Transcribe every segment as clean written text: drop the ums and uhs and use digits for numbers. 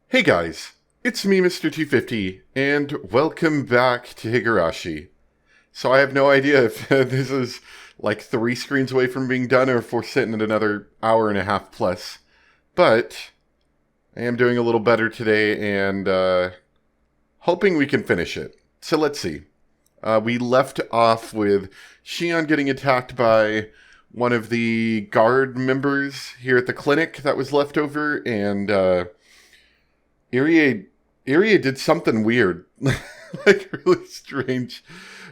Hey guys, it's me, Mr. 250, and welcome back to Higurashi. So I have no idea if this is like 3 screens away from being done or if we're sitting at another hour and a half plus. But I am doing a little better today and hoping we can finish it. So let's see. We left off with Shion getting attacked by one of the guard members here at the clinic that was left over, and Irie did something weird, like really strange.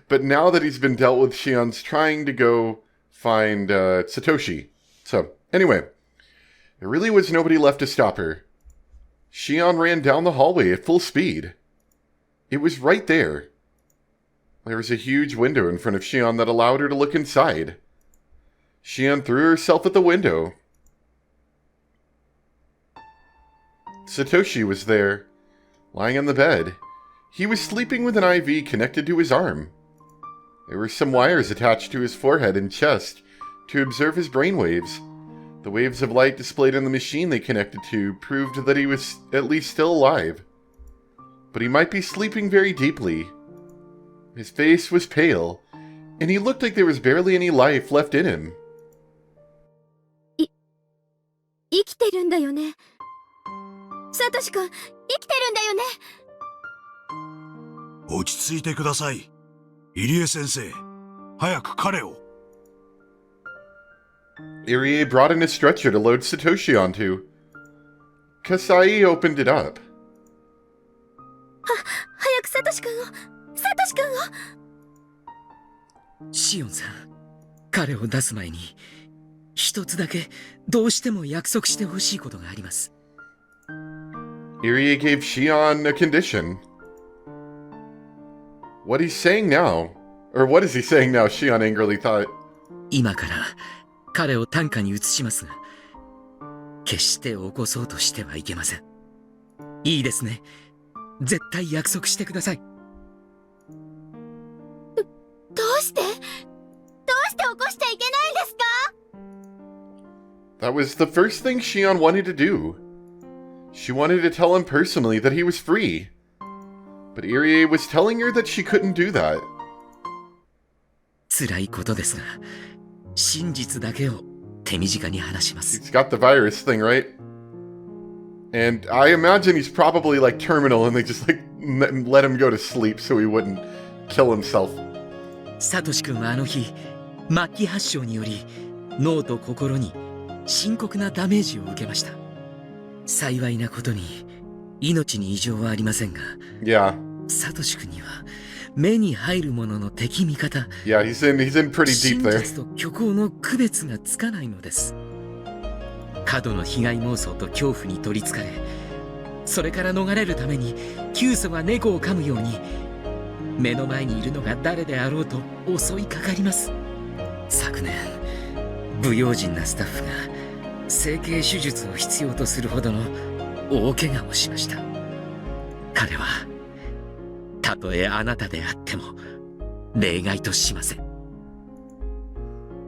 But now that he's been dealt with, Shion's trying to go find Satoshi. So, anyway, there really was nobody left to stop her. Shion ran down the hallway at full speed. It was right there. There was a huge window in front of Shion that allowed her to look inside. Shion threw herself at the window. Satoshi was there, lying on the bed. He was sleeping with an IV connected to his arm. There were some wires attached to his forehead and chest to observe his brainwaves. The waves of light displayed on the machine they connected to proved that he was at least still alive. But he might be sleeping very deeply. His face was pale, and he looked like there was barely any life left in him. 生きてるんだよね。サトシ君、生きてるんだよね。落ち着いてください。入江先生、早く彼を。Irie brought in a stretcher to load Satoshi onto. Kasai opened it up. 早くサトシ君を、サトシ君を。シオンさん、彼を出す前に一つだけどうしても約束してほしいことがあります。Irie gave Shion a condition. What he's saying now, or what is he saying now? Shion angrily thought. 今から彼を担架に移しますが、決して起こそうとしてはいけません。いいですね。絶対約束してください。どうして起こしちゃいけないんですか？ That was the first thing Shion wanted to do. She wanted to tell him personally that he was free. But Irie was telling her that she couldn't do that. 辛いことですが、真実だけを手短に話します。 He's got the virus thing, right? And I imagine he's probably like terminal and they just like let him go to sleep so he wouldn't kill himself. サトシ君はあの日、末期発症により脳と心に深刻なダメージを受けました。幸いなことに命に異常はありませんが、サトシ君には目に入るものの敵味方、he's in pretty deep there. 真実と虚構の区別がつかないのです。過度の被害妄想と恐怖に取りつかれ、それから逃れるために急祖が猫を噛むように目の前にいるのが誰であろうと襲いかかります。昨年不用心なスタッフが整形手術を必要とするほどの大怪我をしました。彼はたとえあなたであっても例外としません。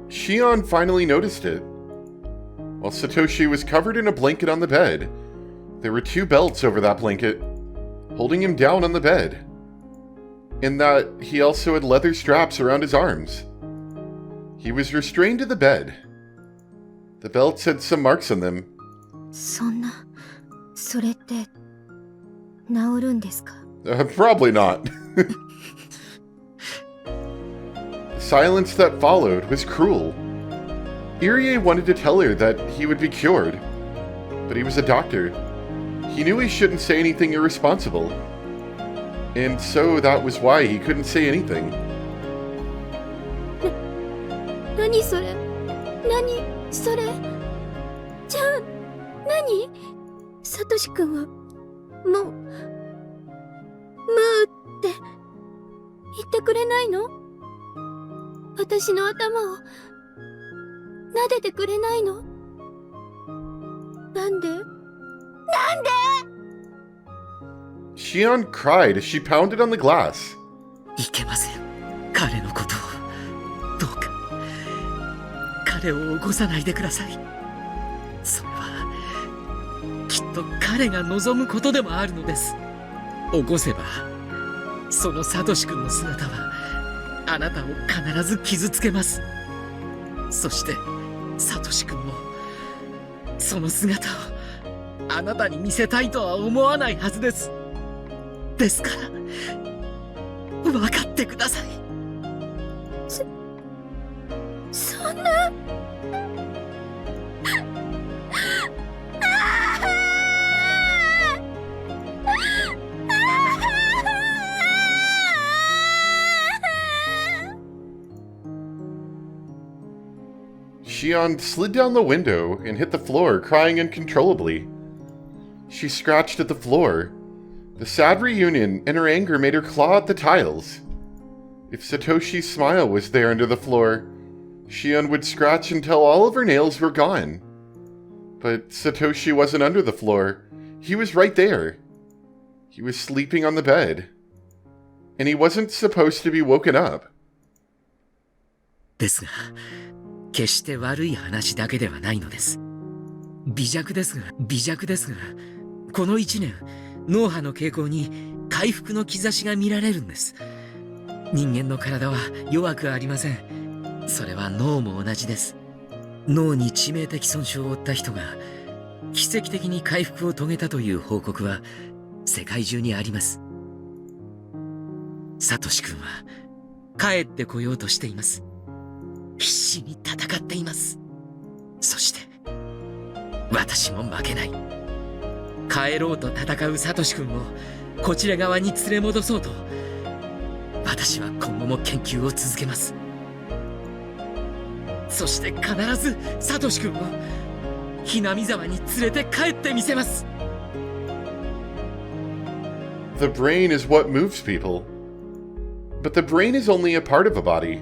Shion finally noticed it. While Satoshi was covered in a blanket on the bed, there were 2 belts over that blanket, holding him down on the bed. In that, he also had leather straps around his arms. He was restrained to the bed. The belts had some marks on them. そんな、それって治るんですか？ Probably not. The silence that followed was cruel. Irie wanted to tell her that he would be cured, but he was a doctor. He knew he shouldn't say anything irresponsible. And so that was why he couldn't say anything. 何それ？何それ？じゃあ何？サトシ君はもうって言ってくれないの？私の頭を撫でてくれないの？なんで？ Shion cried as she pounded on the glass. いけません。彼のことをどうか彼を起こさないでください。それは危きっと彼が望むことでもあるのです。起こせばそのサトシ君の姿はあなたを必ず傷つけます。そしてサトシ君もその姿をあなたに見せたいとは思わないはずです。ですから分かってください。そんな。Shion slid down the window and hit the floor, crying uncontrollably. She scratched at the floor. The sad reunion and her anger made her claw at the tiles. If Satoshi's smile was there under the floor, Shion would scratch until all of her nails were gone. But Satoshi wasn't under the floor. He was right there. He was sleeping on the bed. And he wasn't supposed to be woken up. ですが、決して悪い話だけではないのです。微弱ですが、この1年、脳波の傾向に回復の兆しが見られるんです。人間の体は弱くありません。それは脳も同じです。脳に致命的損傷を負った人が奇跡的に回復を遂げたという報告は世界中にあります。サトシ君は帰ってこようとしています。必死に戦っています。そして私も負けない。帰ろうと戦うサトシ君をこちら側に連れ戻そうと私は今後も研究を続けます。そして必ずサトシ君をひなみ沢に連れて帰ってみせます。 The brain is what moves people. But the brain is only a part of a body.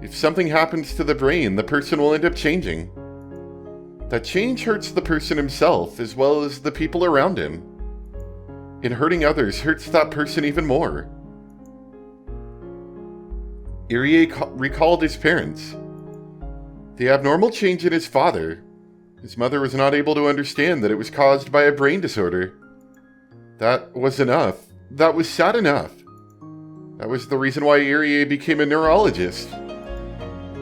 If something happens to the brain, the person will end up changing. That change hurts the person himself as well as the people around him. And hurting others hurts that person even more. Irie recalled his parents. The abnormal change in his father. His mother was not able to understand that it was caused by a brain disorder. That was enough. That was sad enough. That was the reason why Irie became a neurologist.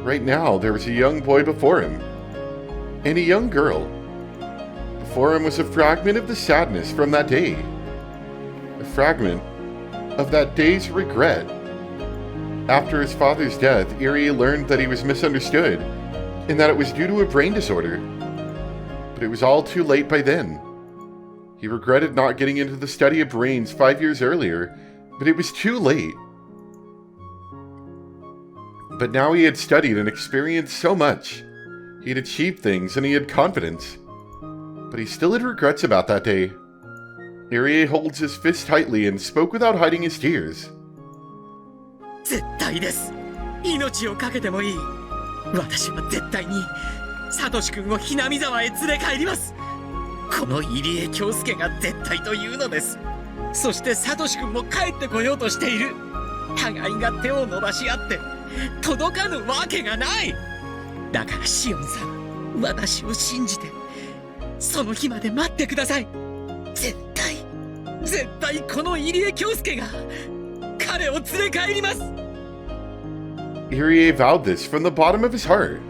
Right now, there was a young boy before him. And a young girl. Before him was a fragment of the sadness from that day. A fragment of that day's regret. After his father's death, Irie learned that he was misunderstood, and that it was due to a brain disorder. But it was all too late by then. He regretted not getting into the study of brains 5 years earlier, but it was too late. But now he had studied and experienced so much. He had achieved things and he had confidence. But he still had regrets about that day. Irie holds his fist tightly and spoke without hiding his tears. 絶対です。命をかけてもいい。私は絶対にサトシ君をひなみ沢へ連れ帰ります。この入江京介が絶対というのです。そしてサトシ君も帰ってこようとしている。互いが手を伸ばし合って届かぬわけがない。だからシオンさん、私を信じてその日まで待ってください。絶対この入江京介が彼を連れ帰ります。 Irie vowed this from the bottom of his heart.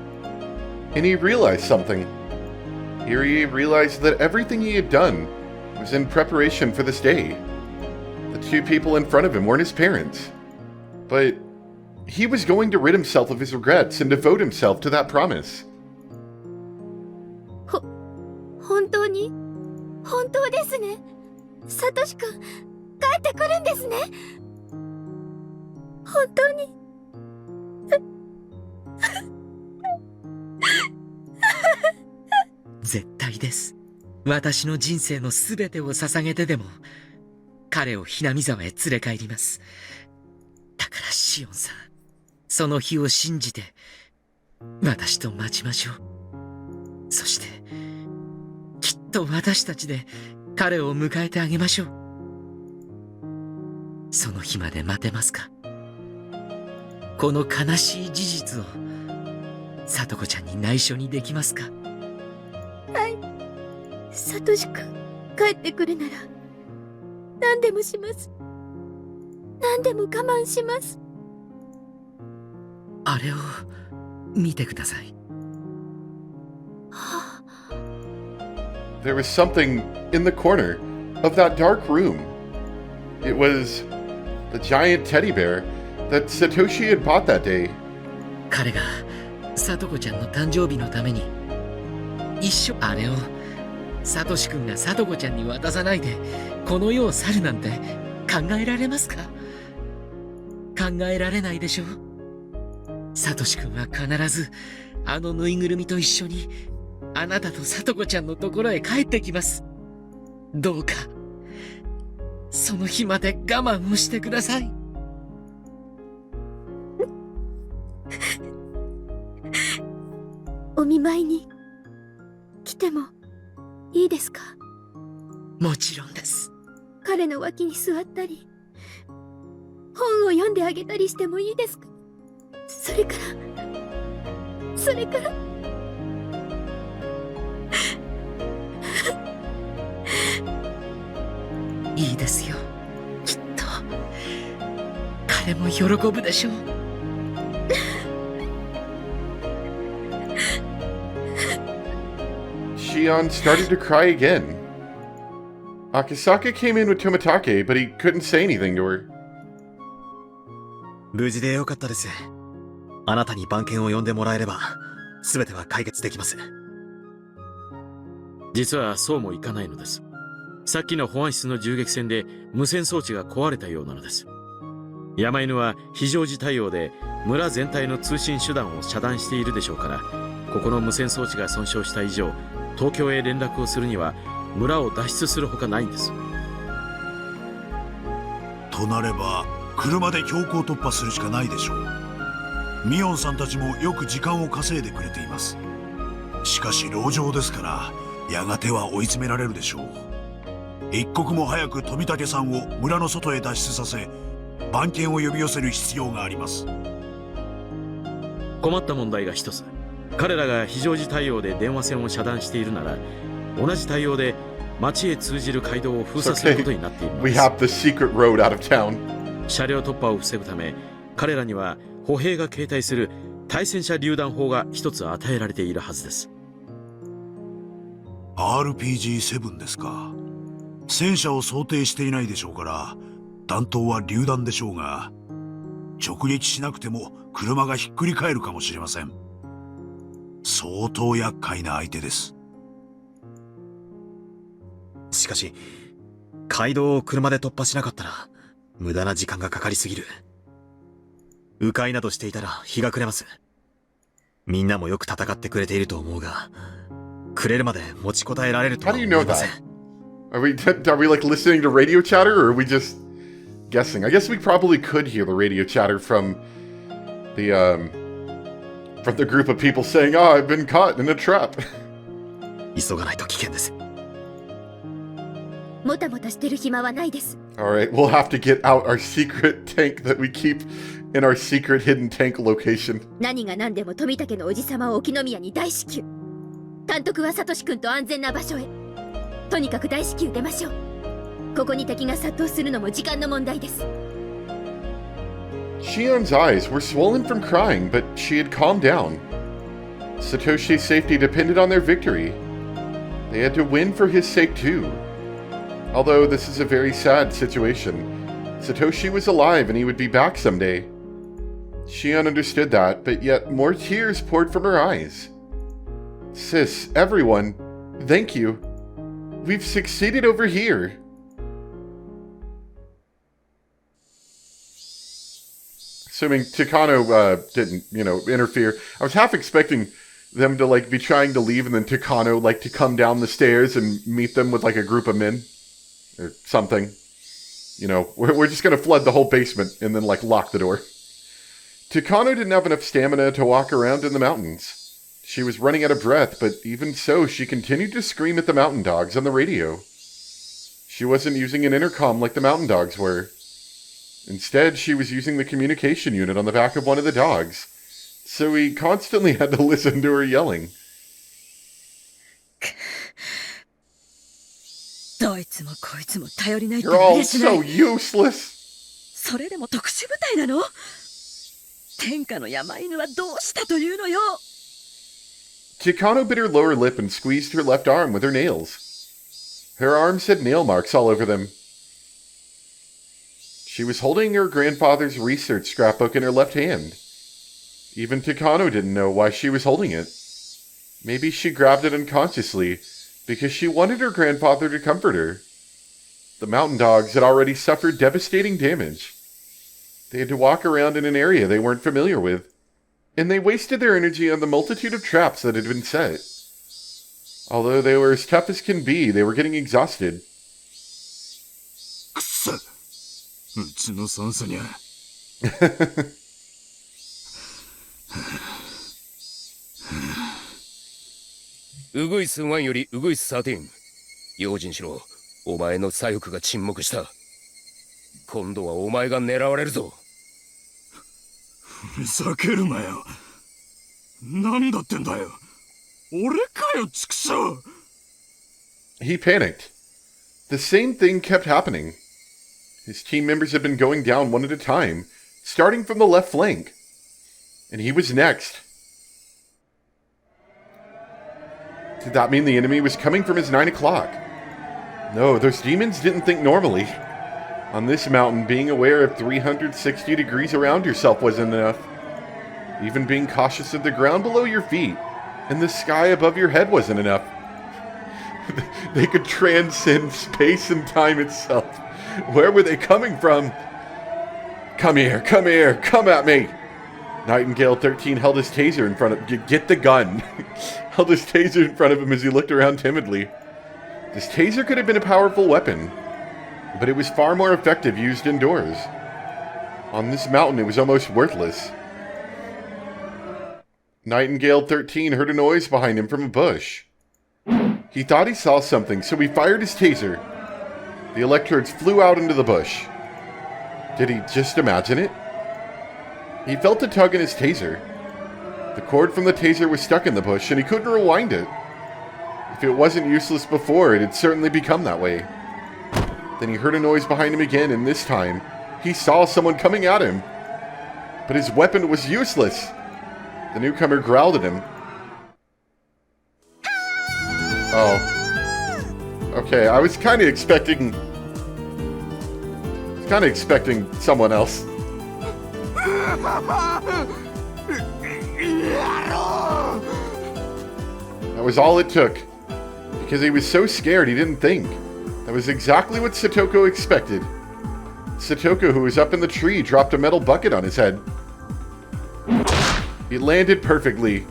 And he realized something. Irie realized that everything he had done was in preparation for this day. The two people in front of him weren't his parents. But he was going to rid himself of his regrets and devote himself to that promise. 本当に本当ですね。サトシ君帰ってくるんですね。本当に。絶対です。私の人生のすべてを捧げてでも彼をひなみ沢へ連れ帰ります。だからシオンさん、その日を信じて私と待ちましょう。そしてきっと私たちで彼を迎えてあげましょう。その日まで待てますか？この悲しい事実をさとこちゃんに内緒にできますか？はい、サトシ君、帰ってくるなら、何でもします。何でも我慢します。あれを見てください。There was something in the corner of that dark room. It was the giant teddy bear that Satoshi had bought that day. 彼がサトコちゃんの誕生日のためにあれをサトシ君がサトコちゃんに渡さないでこの世を去るなんて考えられますか？考えられないでしょ。サトシ君は必ずあのぬいぐるみと一緒にあなたとサトコちゃんのところへ帰ってきます。どうかその日まで我慢をしてください。お見舞いに来てもいいですか？もちろんです。彼の脇に座ったり、本を読んであげたりしてもいいですか？それからいいですよ。きっと彼も喜ぶでしょう。Shion started to cry again. Akisaka came in with Tomitake, but he couldn't say anything to her. 無事でよかったです。あなたに番犬を呼んでもらえれば、すべては解決できます。実はそうもいかないのです。さっきの保安室の銃撃戦で無線装置が壊れたようなのです。山犬は非常時対応で村全体の通信手段を遮断しているでしょうから、ここの無線装置が損傷した以上、東京へ連絡をするには村を脱出するほかないんです。となれば車で強行突破するしかないでしょう。ミオンさんたちもよく時間を稼いでくれています。しかし籠城ですからやがては追い詰められるでしょう。一刻も早く富武さんを村の外へ脱出させ、番犬を呼び寄せる必要があります。困った問題が一つ。彼らが非常時対応で電話線を遮断しているなら、同じ対応で町へ通じる街道を封鎖することになっているの We です。 have the secret road out of town. 車両突破を防ぐため、彼らには歩兵が携帯する対戦車榴弾砲が一つ与えられているはずです。RPG7 ですか。戦車を想定していないでしょうから弾頭は榴弾でしょうが、直撃しなくても車がひっくり返るかもしれません。相当厄介な相手です。しかし、街道を車で突破しなかったら無駄な時間がかかりすぎる。迂回などしていたら日が暮れます。みんなもよく戦ってくれていると思うが、暮れるまで持ちこたえられるとは思いません。Are we like listening to radio chatter, or are we just guessing? I guess we probably could hear the radio chatter from the group of people saying, "Oh, I've been caught in a trap." 急がないと危険です。もたもたしてる暇はないです。 All right, we'll have to get out our secret tank that we keep in our secret hidden tank location. 何が何でも富武のおじさまを沖宮に大至急。監督はサトシ君と安全な場所へ。とにかく大至急出ましょう。ここに敵が殺到するのも時間の問題です。Shion's eyes were swollen from crying, but she had calmed down. Satoshi's safety depended on their victory. They had to win for his sake too. Although this is a very sad situation, Satoshi was alive and he would be back someday. Shion understood that, but yet more tears poured from her eyes. Sis, everyone, thank you. We've succeeded over here. Assuming Takano didn't, interfere. I was half expecting them to be trying to leave and then Takano to come down the stairs and meet them with a group of men or something. We're just gonna flood the whole basement and then lock the door. Takano didn't have enough stamina to walk around in the mountains. She was running out of breath, but even so, she continued to scream at the mountain dogs on the radio. She wasn't using an intercom like the mountain dogs were. Instead, she was using the communication unit on the back of one of the dogs, so he constantly had to listen to her yelling. どいつもこいつも頼りないって You're あり all ゃしない so useless. それでも特殊部隊なの天下の山犬はどうしたというのよ Chikano bit her lower lip and squeezed her left arm with her nails. Her arms had nail marks all over them. She was holding her grandfather's research scrapbook in her left hand. Even Chikano didn't know why she was holding it. Maybe she grabbed it unconsciously because she wanted her grandfather to comfort her. The mountain dogs had already suffered devastating damage. They had to walk around in an area they weren't familiar with, and they wasted their energy on the multitude of traps that had been set. Although they were as tough as can be, they were getting exhausted. くそ、うちの酸素にゃ。ウグイス1よりウグイス13。用心しろ。お前の左翼が沈黙した。今度はお前が狙われるぞ。ふざけるなよ。なんだってんだよ。俺かよ、畜生。He panicked. The same thing kept happening. His team members had been going down one at a time, starting from the left flank. And he was next. Did that mean the enemy was coming from his 9 o'clock? No, those demons didn't think normally. On this mountain, being aware of 360 degrees around yourself wasn't enough. Even being cautious of the ground below your feet and the sky above your head wasn't enough. They could transcend space and time itself. Where were they coming from? Come here, come at me! Nightingale 13 held his taser in front of... Get the gun! Held his taser in front of him as he looked around timidly. This taser could have been a powerful weapon, but it was far more effective used indoors. On this mountain, it was almost worthless. Nightingale 13 heard a noise behind him from a bush. He thought he saw something, so he fired his taser. The electrodes flew out into the bush. Did he just imagine it? He felt a tug in his taser. The cord from the taser was stuck in the bush, and he couldn't rewind it. If it wasn't useless before, it had certainly become that way. Then he heard a noise behind him again, and this time, he saw someone coming at him. But his weapon was useless. The newcomer growled at him. Oh. Okay, I was kind of expecting someone else. That was all it took. Because he was so scared he didn't think. That was exactly what Satoko expected. Satoko, who was up in the tree, dropped a metal bucket on his head. It landed perfectly.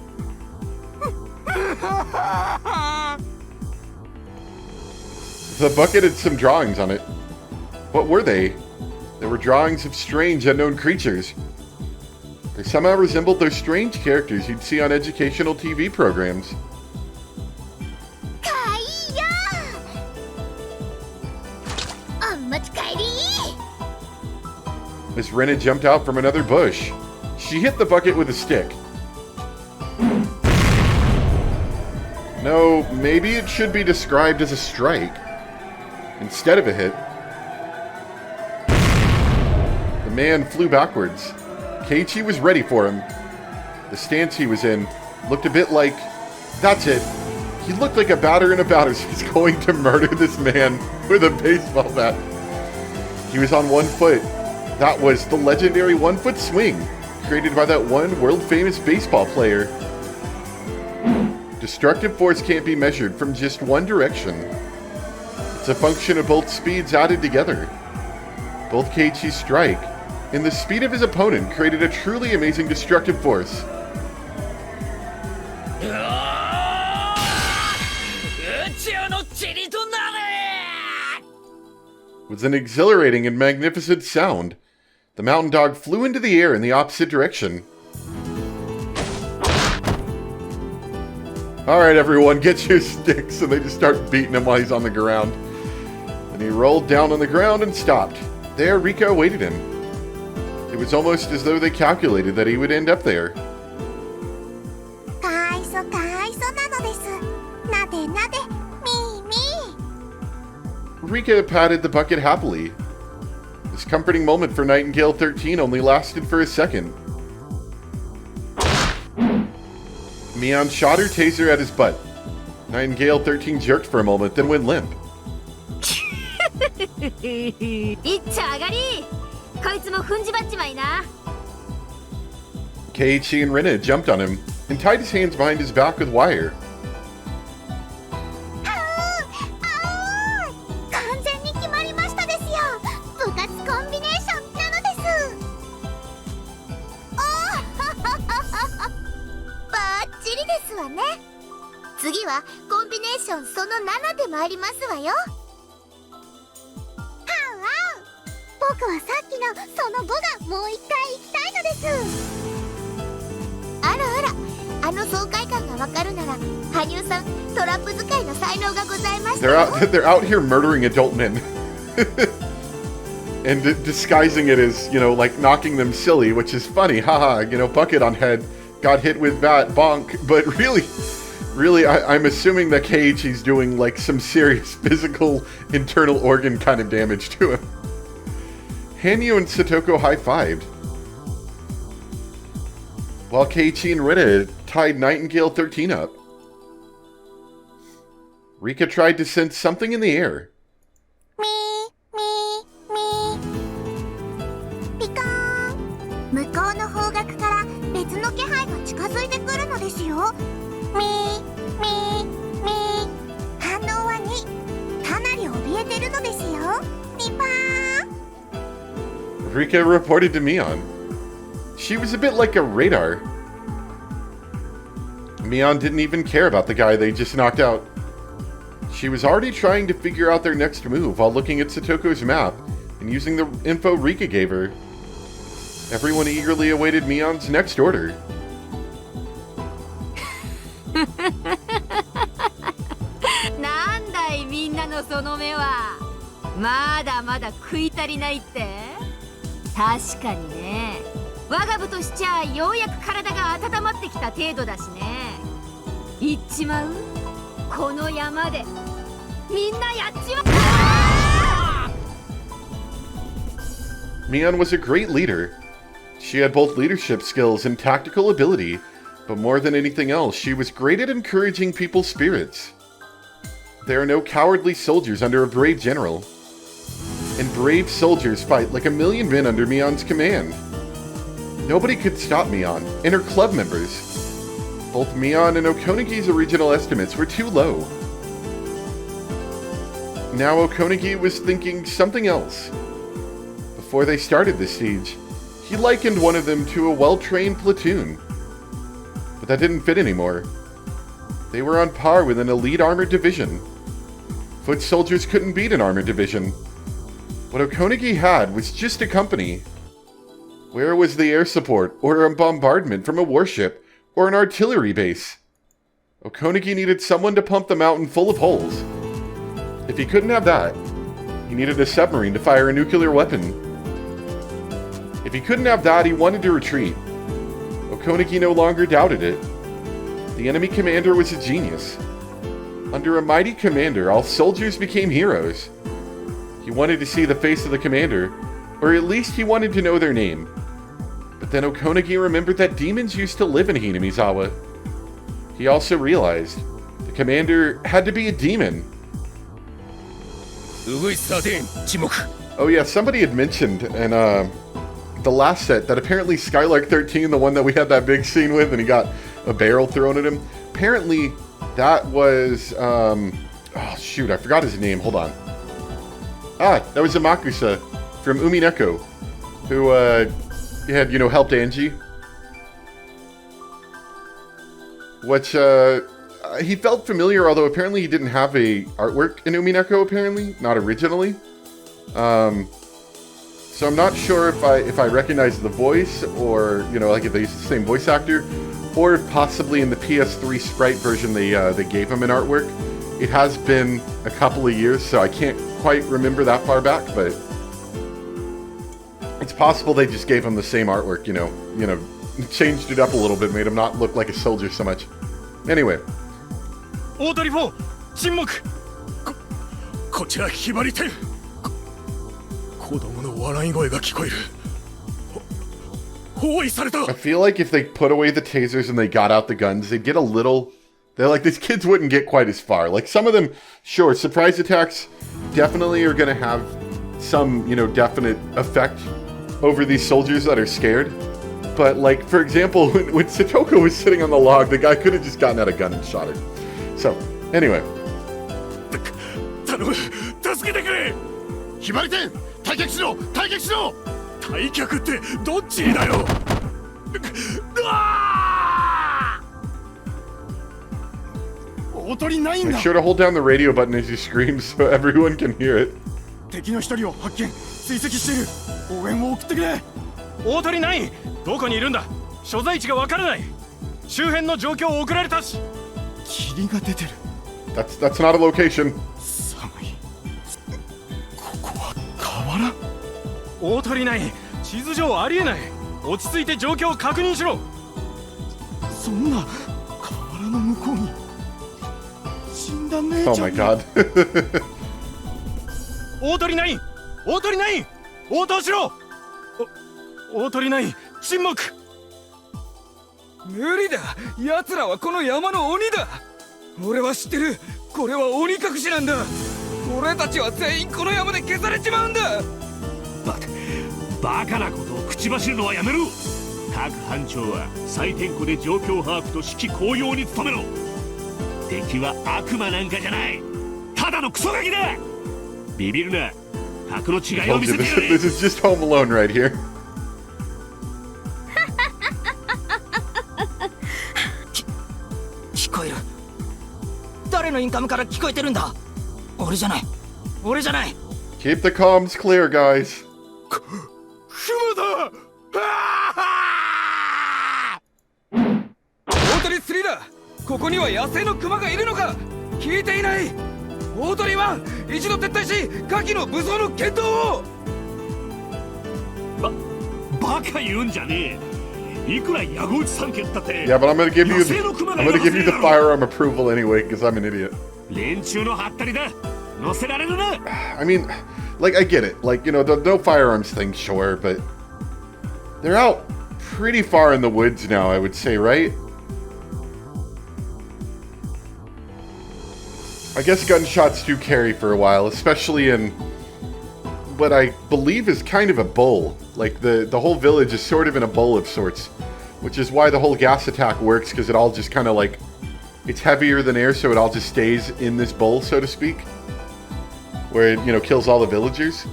The bucket had some drawings on it. What were they? They were drawings of strange, unknown creatures. They somehow resembled those strange characters you'd see on educational TV programs. Miss Rena jumped out from another bush. She hit the bucket with a stick. No, maybe it should be described as a strike instead of a hit. The man flew backwards. Keiichi was ready for him. The stance he was in looked a bit like... That's it. He looked like a batter in a batter's. He's going to murder this man with a baseball bat. He was on one foot. That was the legendary one-foot swing, created by that one world-famous baseball player. Destructive force can't be measured from just one direction. It's a function of both speeds added together. Both Keiichi's strike and the speed of his opponent created a truly amazing destructive force. With an exhilarating and magnificent sound, the mountain dog flew into the air in the opposite direction. Alright everyone, get your sticks, and they just start beating him while he's on the ground. Then he rolled down on the ground and stopped. There, Rika awaited him. It was almost as though they calculated that he would end up there. Rika patted the bucket happily. This comforting moment for Nightingale 13 only lasted for a second. Mion shot her taser at his butt. Nightingale 13 jerked for a moment, then went limp. いっちゃ上がりこいつも踏んじばっちまいな Keiichi and Rina jumped on him and tied his hands behind his back with wire. 完全に決まりましたですよ部活コンビネーションなのですおーバッチリですわね次はコンビネーションその7で参りますわよ僕はさっきのその部がもう一回行きたいのですあらあらあの爽快感がわかるなら羽生さんトラップ使いの才能がございましたよ They're out here murdering adult men. And disguising it as, you know, like knocking them silly, which is funny. Haha, you know, bucket on head, got hit with bat, bonk. But really, I'm assuming that Keiichi's doing like some serious physical internal organ kind of damage to him. Hanyu and Satoko high-fived, while Keiichi and Rina tied Nightingale 13 up. Rika tried to sense something in the air. みピカーン向こうの方角から別の気配が近づいてくるのですよ反応は2かなり怯えてるのですよピパー Rika reported to Mion. She was a bit like a radar. Mion didn't even care about the guy they just knocked out. She was already trying to figure out their next move while looking at Satoko's map and using the info Rika gave her. Everyone eagerly awaited Mion's next order. なんだいみんなのその目はまだまだ食い足りないって確かにね我が部としちゃようやく体が温まってきた程度だしね行っちまうこの山でみんなやっちまう Mion was a great leader. She had both leadership skills and tactical ability, but more than anything else, she was great at encouraging people's spirits. There are no cowardly soldiers under a brave general. And brave soldiers fight like a million men under Mion's command. Nobody could stop Mion and her club members. Both Mion and Okonigi's original estimates were too low. Now Okonigi was thinking something else. Before they started the siege, he likened one of them to a well-trained platoon. But that didn't fit anymore. They were on par with an elite armored division. Foot soldiers couldn't beat an armored division. What Okonigi had was just a company. Where was the air support or a bombardment from a warship or an artillery base? Okonigi needed someone to pump the mountain full of holes. If he couldn't have that, he needed a submarine to fire a nuclear weapon. If he couldn't have that, he wanted to retreat. Okonigi no longer doubted it. The enemy commander was a genius. Under a mighty commander, all soldiers became heroes. He wanted to see the face of the commander, or at least he wanted to know their name. But then Okonigi remembered that demons used to live in Hinamizawa. He also realized the commander had to be a demon. ウグイス13沈黙 Oh yeah, somebody had mentioned in the last set that apparently Skylark 13, the one that we had that big scene with and he got a barrel thrown at him, apparently that was, oh shoot, I forgot his name, hold on. That was Amakusa from Umineko, who had, you know, helped Angie. Which, he felt familiar, although apparently he didn't have a artwork in Umineko, apparently, not originally. So I'm not sure if I recognize the voice, or, you know, like if they use the same voice actor, or if possibly in the PS3 Sprite version they gave him an artwork. It has been a couple of years, so I can't quite remember that far back, but it's possible they just gave him the same artwork, you know, changed it up a little bit, made him not look like a soldier so much. Anyway. 大鳥4沈黙ここちらひばり店。子供の笑い声が聞こえる。包囲された。 I feel like if they put away the tasers and they got out the guns, they'd get a little... They're like, these kids wouldn't get quite as far. Like, some of them, sure, surprise attacks definitely are going to have some, you know, definite effect over these soldiers that are scared. But, like, for example, when Satoko was sitting on the log, the guy could have just gotten out a gun and shot her. So, anyway. 頼む、助けてくれ。ひばり店、退却しろ、退却しろ。退却ってどっちにだよ。大鳥ないん Make だ。 sure to hold down the radio button as you scream so everyone can hear it. 敵の一人を発見、追跡している。応援を送ってくれ。大鳥ないどこにいるんだ所在地がわからない周辺の状況を送られたし霧が出てる。That's not a location. 寒い。ここは河原。大鳥ない地図上ありえない落ち着いて状況を確認しろそんな河原の向こうに死んだ姉 Oh ちゃ my ん god. 大鳥ない大鳥ない応答しろ大鳥ない沈黙無理だ奴らはこの山の鬼だ俺は知ってるこれは鬼隠しなんだ俺たちは全員この山で消されちまうんだバカなことを口走るのはやめろ各班長は再点呼で状況把握と指揮高揚に努めろ敵は悪魔なんかじゃないただのクソガキだビビるな格の違いを見せてやれ This is just Home Alone right here. 聞こえる誰のインカムから聞こえてるんだ俺じゃない俺じゃない Keep the comms clear, guys. クマだ大鳥3だここには野生のクマがいるのか聞いていない大鳥1一度撤退し下記の武装の検討をバカ言うんじゃねえいくら矢口三家だって Yeah, but I'm gonna give you the firearm approval anyway, because I'm an idiot. 連中のハったりだ乗せられるな I mean, like, I get it. Like, you know, the no firearms thing, sure, but they're out pretty far in the woods now, I would say, right? I guess gunshots do carry for a while, especially in what I believe is kind of a bowl. Like, the whole village is sort of in a bowl of sorts, which is why the whole gas attack works, because it all just kind of, like, it's heavier than air, so it all just stays in this bowl, so to speak, where it, you know, kills all the villagers.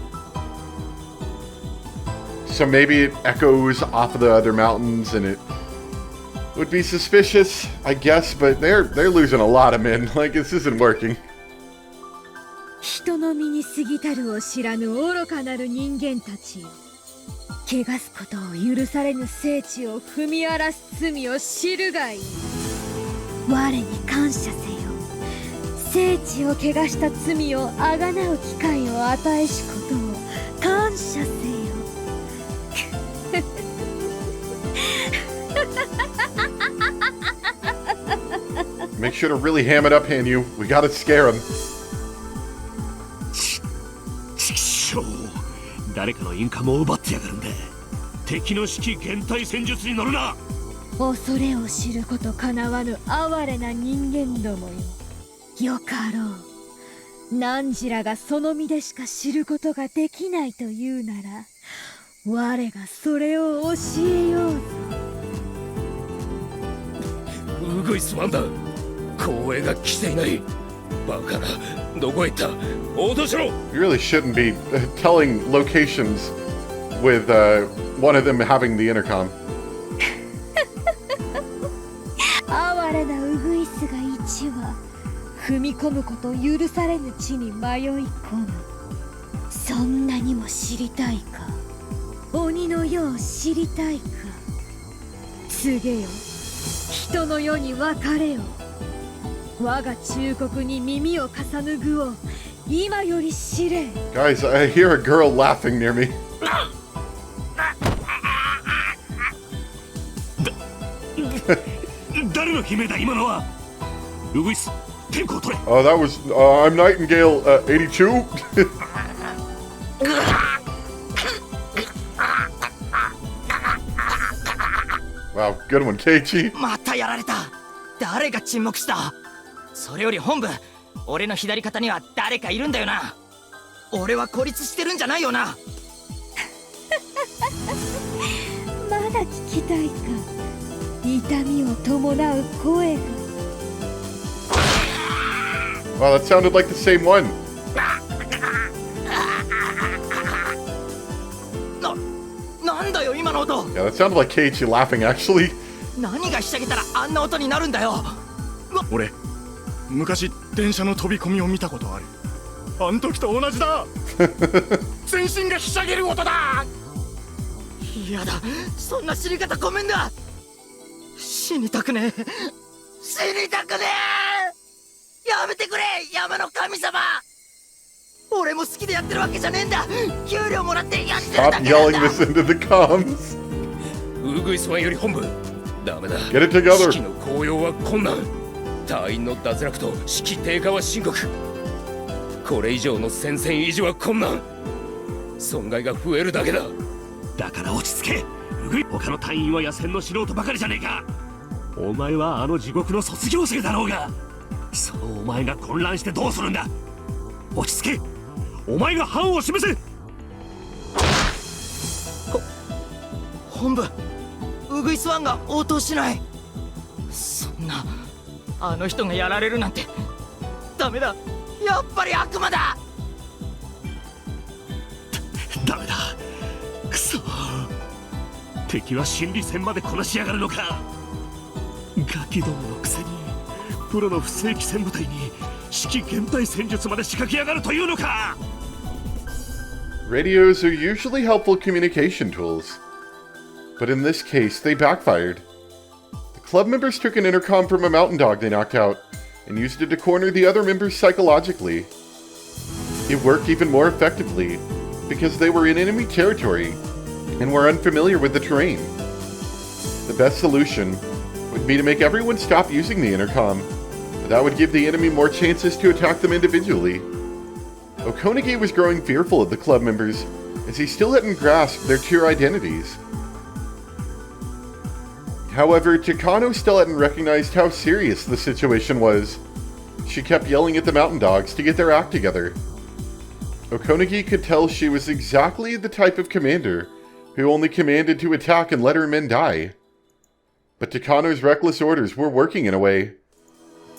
So maybe it echoes off of the other mountains, and it would be suspicious, I guess, but they're losing a lot of men. Like, this isn't working. 人の身に過ぎたるを知らぬ愚かなる人間たちよ汚すことを許されぬ聖地を踏み荒らす罪を知るがいい我に感謝せよ聖地を汚した罪をあがなう機会を与えしことを感謝せよ Make sure to really ham it up, Hanyu. We gotta scare him. ちくしょう誰かのインカムを奪ってやがるんだ敵の指揮減退戦術に乗るな恐れを知ることかなわぬ哀れな人間どもよよかろう汝らがその身でしか知ることができないというなら我がそれを教えようぞウグイスワンだ光栄が来ていないバカなどこへ行った応答しろ You really shouldn't be telling locations with one of them having the intercom. 哀れなウグイスが一羽踏み込むこと許されぬ地に迷い込むそんなにも知りたいか鬼の世を知りたいか告げよ人の世に別れよ我が忠告に耳を重ぬ具を今より知れ Guys, I hear a girl laughing near me. 誰の姫だ今のはウグイス天候を取れ。 that was I'm Nightingale 82. Wow, good one, Keiichi. またやられた。誰が沈黙した？それより本部、俺の左肩には誰かいるんだよな。俺は孤立してるんじゃないよな。まだ聞きたいか。痛みを伴う声が。 Wow, that sounded like the same one. なんだよ今の音。 Yeah, that sounded like Keiichi laughing, actually. 何がひしゃげたらあんな音になるんだよ。俺昔電車の飛び込みを見たことある。あん時と同じだ。全身がひしゃげる音だ。嫌だ、そんな死に方ごめんだ。死にたくねえ、死にたくねえ。やめてくれ、山の神様。俺も好きでやってるわけじゃねえんだ。給料もらってやってるだ Stop けなん yelling だ。 this into the comms. ウグイスワンより本部、ダメだ。 Get it together. 士気の高揚は困難。隊員の脱落と士気低下は深刻。これ以上の戦線維持は困難。損害が増えるだけだ。だから落ち着け。他の隊員は野戦の素人ばかりじゃねえか。お前はあの地獄の卒業生だろうが。そうお前が混乱してどうするんだ。落ち着け。お前が範を示せ。本部、ウグイスワンが応答しない。そんな、あの人がやられるなんてダメだ。やっぱり悪魔だ。ダメだ。くそ。敵は心理戦までこなしやがるのか。ガキどものくせにプロの不正規戦部隊に指揮減退戦術まで仕掛けやがるというのか。 Radios are usually helpful communication tools, but in this case, they backfired. The club members took an intercom from a mountain dog they knocked out and used it to corner the other members psychologically. It worked even more effectively because they were in enemy territory and were unfamiliar with the terrain. The best solution would be to make everyone stop using the intercom, but that would give the enemy more chances to attack them individually. Okonagi was growing fearful of the club members as he still hadn't grasped their true identities. However, Takano still hadn't recognized how serious the situation was. She kept yelling at the mountain dogs to get their act together. Okonagi could tell she was exactly the type of commander who only commanded to attack and let her men die. But Takano's reckless orders were working in a way.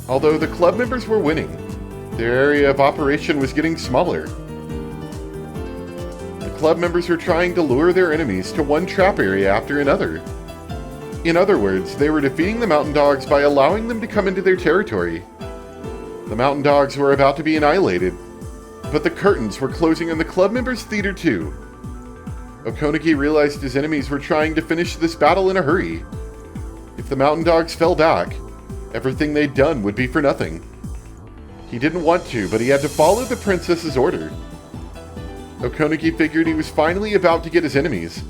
Although the club members were winning, their area of operation was getting smaller. The club members were trying to lure their enemies to one trap area after another. In other words, they were defeating the mountain dogs by allowing them to come into their territory. The mountain dogs were about to be annihilated, but the curtains were closing on the club members' theater too. Okonagi realized his enemies were trying to finish this battle in a hurry. If the mountain dogs fell back, everything they'd done would be for nothing. He didn't want to, but he had to follow the princess's order. Okonagi figured he was finally about to get his enemies,